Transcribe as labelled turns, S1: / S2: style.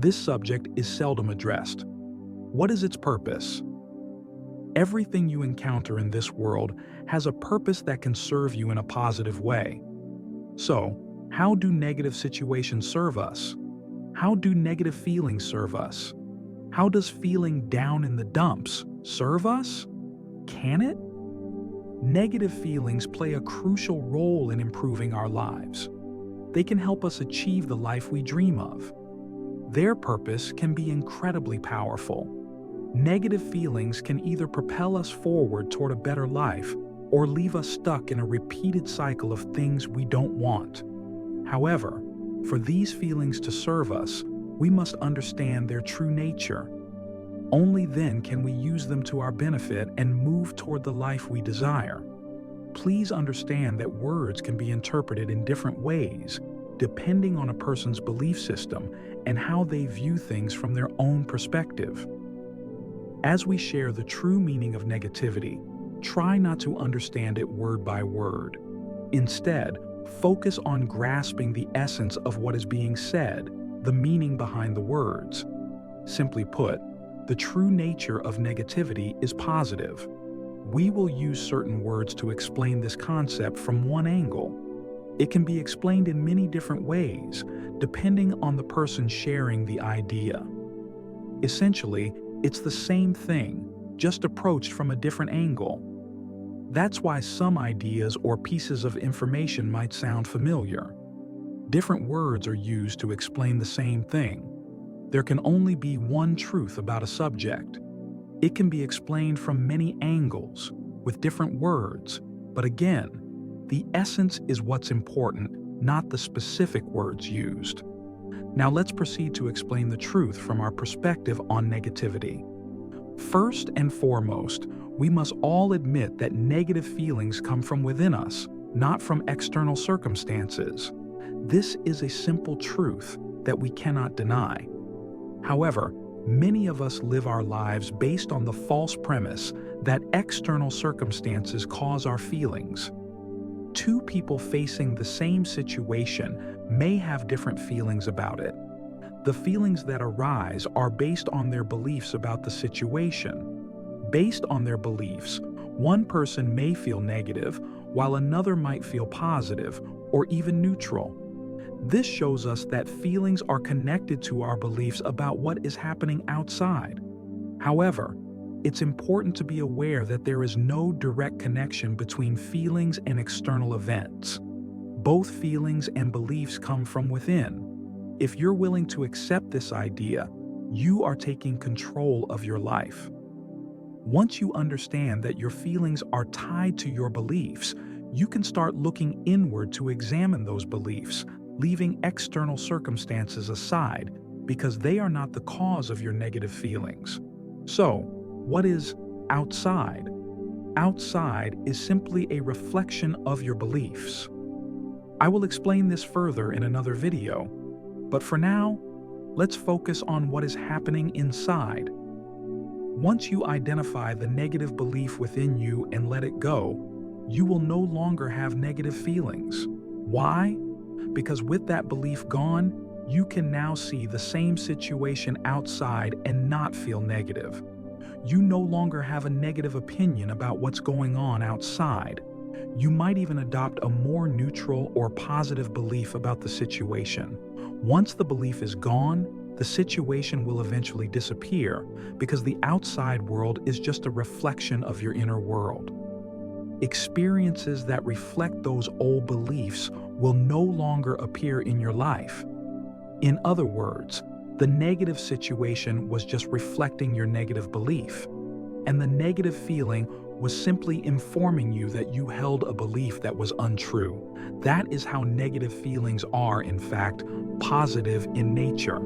S1: This subject is seldom addressed. What is its purpose? Everything you encounter in this world has a purpose that can serve you in a positive way. So, how do negative situations serve us? How do negative feelings serve us? How does feeling down in the dumps serve us? Can it? Negative feelings play a crucial role in improving our lives. They can help us achieve the life we dream of. Their purpose can be incredibly powerful. Negative feelings can either propel us forward toward a better life or leave us stuck in a repeated cycle of things we don't want. However, for these feelings to serve us, we must understand their true nature. Only then can we use them to our benefit and move toward the life we desire. Please understand that words can be interpreted in different ways, depending on a person's belief system and how they view things from their own perspective. As we share the true meaning of negativity, try not to understand it word by word. Instead, focus on grasping the essence of what is being said, the meaning behind the words. Simply put, the true nature of negativity is positive. We will use certain words to explain this concept from one angle. It can be explained in many different ways, depending on the person sharing the idea. Essentially, it's the same thing, just approached from a different angle. That's why some ideas or pieces of information might sound familiar. Different words are used to explain the same thing. There can only be one truth about a subject. It can be explained from many angles, with different words, but again, the essence is what's important, not the specific words used. Now let's proceed to explain the truth from our perspective on negativity. First and foremost, we must all admit that negative feelings come from within us, not from external circumstances. This is a simple truth that we cannot deny. However, many of us live our lives based on the false premise that external circumstances cause our feelings. Two people facing the same situation may have different feelings about it. The feelings that arise are based on their beliefs about the situation. Based on their beliefs, one person may feel negative, while another might feel positive or even neutral. This shows us that feelings are connected to our beliefs about what is happening outside. However, it's important to be aware that there is no direct connection between feelings and external events. Both feelings and beliefs come from within. If you're willing to accept this idea, you are taking control of your life. Once you understand that your feelings are tied to your beliefs, you can start looking inward to examine those beliefs, leaving external circumstances aside because they are not the cause of your negative feelings. So, what is outside? Outside is simply a reflection of your beliefs. I will explain this further in another video, but for now, let's focus on what is happening inside. Once you identify the negative belief within you and let it go, you will no longer have negative feelings. Why? Because with that belief gone, you can now see the same situation outside and not feel negative. You no longer have a negative opinion about what's going on outside. You might even adopt a more neutral or positive belief about the situation. Once the belief is gone, the situation will eventually disappear because the outside world is just a reflection of your inner world. Experiences that reflect those old beliefs will no longer appear in your life. In other words, the negative situation was just reflecting your negative belief, and the negative feeling was simply informing you that you held a belief that was untrue. That is how negative feelings are, in fact, positive in nature.